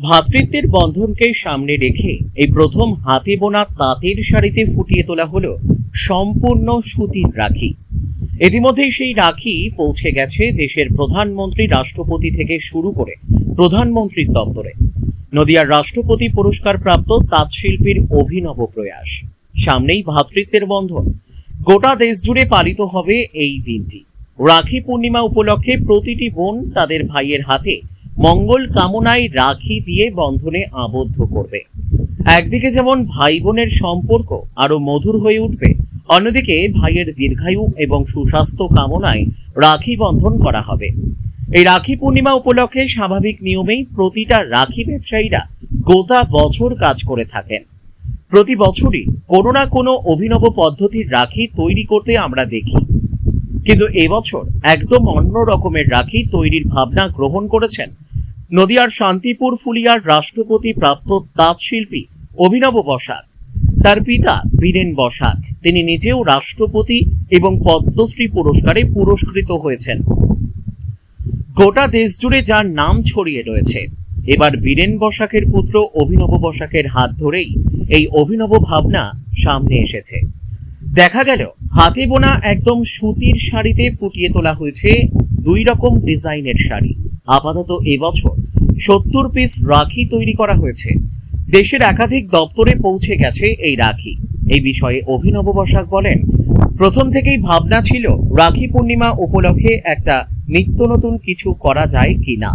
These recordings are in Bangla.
ভ্রাতৃত্বের বন্ধনকে সামনে রেখে এই প্রথম হাতে বোনা তাঁতের শাড়িতে ফুটিয়ে তোলা হলো সম্পূর্ণ সুতির রাখি। ইতিমধ্যেই সেই রাখি পৌঁছে গেছে দেশের প্রধানমন্ত্রী, রাষ্ট্রপতি থেকে শুরু করে প্রধানমন্ত্রীর দপ্তরে। নদিয়ার রাষ্ট্রপতি পুরস্কার প্রাপ্ত তাঁত শিল্পীর অভিনব প্রয়াস। সামনেই ভ্রাতৃত্বের বন্ধন, গোটা দেশ জুড়ে পালিত হবে এই দিনটি। রাখি পূর্ণিমা উপলক্ষে প্রতিটি বোন তাদের ভাইয়ের হাতে মঙ্গল কামনায় রাখি দিয়ে বন্ধনে আবদ্ধ করবে। একদিকে যেমন ভাই বোনের সম্পর্ক আরো মধুর হয়ে উঠবে, অন্যদিকে ভাইয়ের দীর্ঘায়ু এবং সুস্বাস্থ্য কামনায় রাখি বন্ধন করা হবে। এই রাখি পূর্ণিমা উপলক্ষে স্বাভাবিক নিয়মেই প্রতিটা রাখি ব্যবসায়ীরা গোটা বছর কাজ করে থাকেন। প্রতি বছরই কোনো না কোনো অভিনব পদ্ধতির রাখি তৈরি করতে আমরা দেখি, কিন্তু এবছর একদম অন্য রকমের রাখি তৈরির ভাবনা গ্রহণ করেছেন নদিয়ার শান্তিপুর ফুলিয়ার রাষ্ট্রপতি প্রাপ্ত তাঁত শিল্পী অভিনব বসাক। তার পিতা বীরেন বসাক, তিনি নিজেও রাষ্ট্রপতি এবং পদ্মশ্রী পুরস্কারে পুরস্কৃত হয়েছেন। গোটা দেশ জুড়ে যার নাম ছড়িয়ে রয়েছে, এবার বীরেন বসাকের পুত্র অভিনব বসাকের হাত ধরেই এই অভিনব ভাবনা সামনে এসেছে। দেখা গেল হাতে বোনা একদম সুতির শাড়িতে ফুটিয়ে তোলা হয়েছে দুই রকম ডিজাইনের শাড়ি। আপাতত এবছর 70 পিস রাখি তৈরি করা হয়েছে। দেশের একাধিক দপ্তরে পৌঁছে গেছে এই রাখি। এই বিষয়ে অভিনব বসাক বলেন, প্রথম থেকেই ভাবনা ছিল রাখি পূর্ণিমা উপলক্ষে একটা নিত্য নতুন কিছু করা যায় কিনা।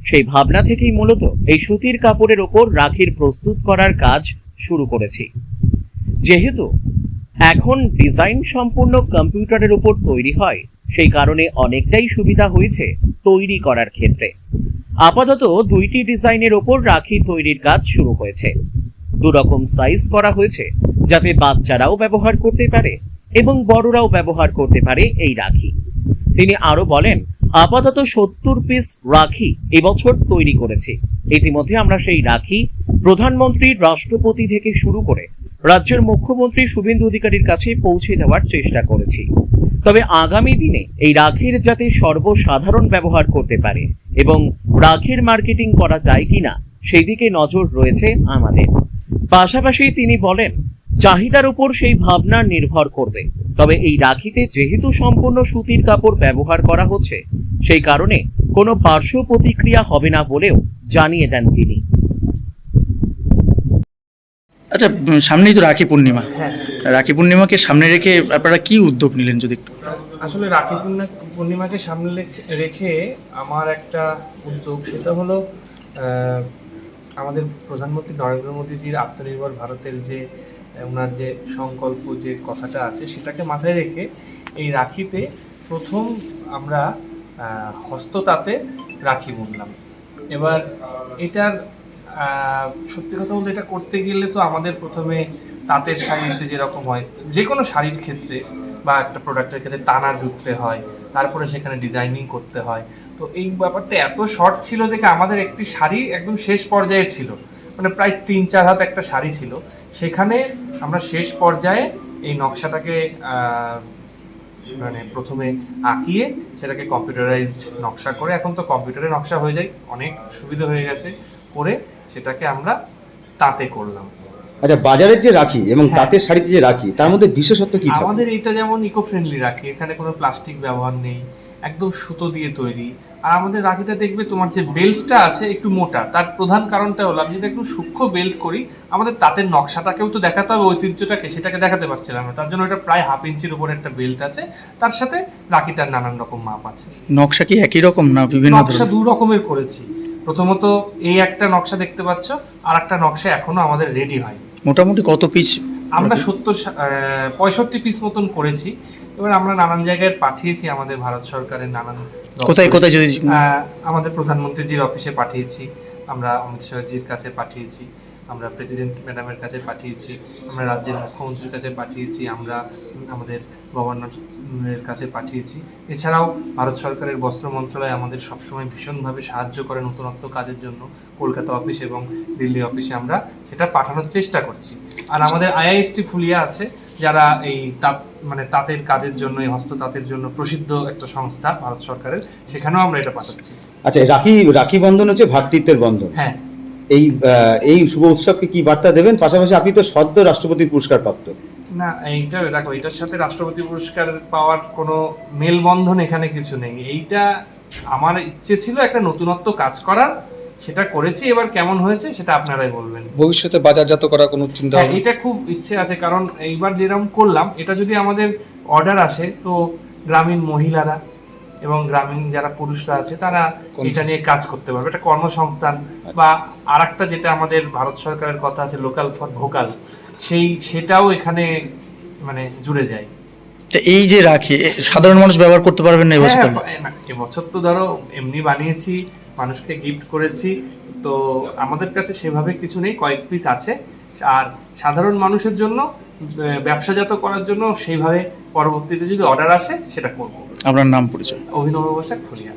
সেই ভাবনা থেকেই মূলত এই সুতির কাপড়ের ওপর রাখির প্রস্তুত করার কাজ শুরু করেছি। যেহেতু এখন ডিজাইন সম্পূর্ণ কম্পিউটারের উপর তৈরি হয়, সেই কারণে অনেকটাই সুবিধা হয়েছে তৈরি করার ক্ষেত্রে। আপাতত 2টি ডিজাইনের ওপর রাখি তৈরির কাজ শুরু হয়েছে। দুরকম সাইজ করা হয়েছে যাতে বাচ্চারাও ব্যবহার করতে পারে এবং বড়রাও ব্যবহার করতে পারে এই রাখি। তিনি আরো বলেন, আপাতত 70 পিস রাখি এবছর তৈরি করেছি। ইতিমধ্যে আমরা সেই রাখি প্রধানমন্ত্রী, রাষ্ট্রপতি থেকে শুরু করে রাজ্যের মুখ্যমন্ত্রী শুভেন্দু অধিকারীর কাছে পৌঁছে দেওয়ার চেষ্টা করেছি। তবে আগামী দিনে এই রাখির যাতে সর্বসাধারণ ব্যবহার করতে পারে এবং রাখির মার্কেটিং করা যায় কিনা সেই দিকে নজর রয়েছে আমাদের। পাশাপাশি তিনি বলেন, চাহিদার উপর সেই ভাবনা নির্ভর করবে। তবে এই রাখিতে যেহেতু সম্পূর্ণ সুতির কাপড় ব্যবহার করা হচ্ছে, সেই কারণে কোনো পার্শ্ব প্রতিক্রিয়া হবে না বলেও জানিয়ে দেন তিনি। আচ্ছা, সামনেই তো রাখি পূর্ণিমা। রাখি পূর্ণিমাকে সামনে রেখে আপনারা কি উদ্যোগ নিলেন যদি একটু? আসলে রাখি পূর্ণিমাকে সামনে রেখে আমার একটা উদ্যোগ, সেটা হলো আমাদের প্রধানমন্ত্রী নরেন্দ্র মোদীজির আত্মনির্ভর ভারতের যে ওনার যে সংকল্প, যে কথাটা আছে, সেটাকে মাথায় রেখে এই রাখিতে প্রথম আমরা হস্ততাঁতে রাখি বুনলাম। এবার এটার সত্যি কথা বলতে, এটা করতে গেলে তো আমাদের প্রথমে তাঁতের শাড়িতে যেরকম হয়, যে কোনো শাড়ির ক্ষেত্রে বা একটা প্রোডাক্টের ক্ষেত্রে টানা জুততে হয়, তারপরে সেখানে ডিজাইনিং করতে হয়। তো এই ব্যাপারটা এত শর্ট ছিল দেখে আমাদের একটি শাড়ি একদম শেষ পর্যায়ে ছিল, মানে প্রায় 3-4 হাত একটা শাড়ি ছিল। সেখানে আমরা শেষ পর্যায়ে এই নকশাটাকে মানে প্রথমে আঁকিয়ে সেটাকে কম্পিউটারাইজড নকশা করে, এখন তো কম্পিউটারে নকশা হয়ে যায়, অনেক সুবিধা হয়ে গেছে, করে সেটাকে আমরা তাঁতে করলাম। আচ্ছা, বাজারের যে রাখি এবং তাঁতের শাড়িতে যে রাখি, তার মধ্যে বিশেষত্ব কি? আমাদের এটা যেমন ইকো ফ্রেন্ডলি রাখি, এখানে কোনো প্লাস্টিক ব্যবহার নেই, একদম সুতো দিয়ে তৈরি। আর আমাদের রাখিটা দেখবে তোমার যে বেল্টটা আছে একটু মোটা, তার প্রধান কারণটা হলো আমি যদি একটু সূক্ষ্ম বেল্ট করি, আমাদের তাঁতের নকশাটাকেও তো দেখাতে হবে, ঐতিহ্যটাকে, সেটাকে দেখাতে পারছিলাম না। তার জন্য এটা প্রায় 1/2 ইঞ্চির উপরে একটা বেল্ট আছে, তার সাথে রাখিটার নানান রকম মাপ আছে। নকশা কি একই রকম না বিভিন্ন? নকশা 2 রকমের করেছি। প্রথমত এই একটা নকশা দেখতে পাচ্ছ, আর একটা নকশা এখনো আমাদের রেডি হয়। মোটামুটি কত পিস? আমরা 65 পিস মতন করেছি। এবার আমরা নানান জায়গায় পাঠিয়েছি, আমাদের ভারত সরকারের নানান কোথায় কোথায় যদি আমাদের প্রধানমন্ত্রীজির অফিসে পাঠিয়েছি, আমরা অমিত শাহজির কাছে পাঠিয়েছি, আমরা প্রেসিডেন্ট ম্যাডামের কাছে পাঠিয়েছি, আমরা রাজ্যের মুখ্যমন্ত্রীর কাছে পাঠিয়েছি, আমরা আমাদের গভর্নরের কাছে পাঠিয়েছি। এছাড়াও ভারত সরকারের বস্ত্র মন্ত্রণালয় আমাদের সবসময় ভীষণভাবে সাহায্য করে নতুনত্ব কাজের জন্য। কলকাতা অফিস এবং দিল্লি অফিসে আমরা সেটা পাঠানোর চেষ্টা করছি। আর আমাদের আইআইএসটি ফুলিয়া আছে, যারা এই তাঁতের কাজের জন্য, এই হস্ত তাঁতের জন্য প্রসিদ্ধ একটা সংস্থা ভারত সরকারের, সেখানেও আমরা এটা পাঠাচ্ছি। আচ্ছা, রাখি বন্ধন হচ্ছে ভ্রাতৃত্বের বন্ধন। হ্যাঁ, এই শুভ উৎসবকে কি বার্তা দেবেন? পাশাপাশি আপনি তো সদ্য রাষ্ট্রপতির পুরস্কার প্রাপ্ত। না, এইটা দেখো, এটার সাথে রাষ্ট্রপতি পুরস্কার পাওয়ার কোনো মেলবন্ধন এখানে কিছু নেই। এইটা আমার ইচ্ছে ছিল একটা নতুনত্ব কাজ করার, সেটা করেছি। এবার কেমন হয়েছে সেটা আপনারাই বলবেন। ভবিষ্যতে বাজারজাত করার কোনো চিন্তা হ্যাঁ, ভাবনা? এটা খুব ইচ্ছে আছে, কারণ এইবার যেরকম করলাম, এটা যদি আমাদের অর্ডার আসে তো গ্রামীণ মহিলারা এবং গ্রামীণ যারা পুরুষরা আছে তারা এটা নিয়ে কাজ করতে পারবে। এটা কর্মসংস্থান, বা আরেকটা যেটা আমাদের ভারত সরকারের কথা আছে লোকাল ফর ভোকাল, সেটাও এখানে মানে জুড়ে যায়। তা এই যে রাখি সাধারণ মানুষ ব্যবহার করতে পারবেন না এবছর? না, এবছর তো ধরো এমনি বানিয়েছি, মানুষকে গিফট করেছি, তো আমাদের কাছে সেভাবে কিছু নেই, কয়েক পিস আছে। আর সাধারণ মানুষের জন্য ব্যবসাজাত করার জন্য সেইভাবে পরবর্তীতে যদি অর্ডার আসে সেটা করব। আপনার নাম পরিচয়? অভিনব বসাক, ফুলিয়া।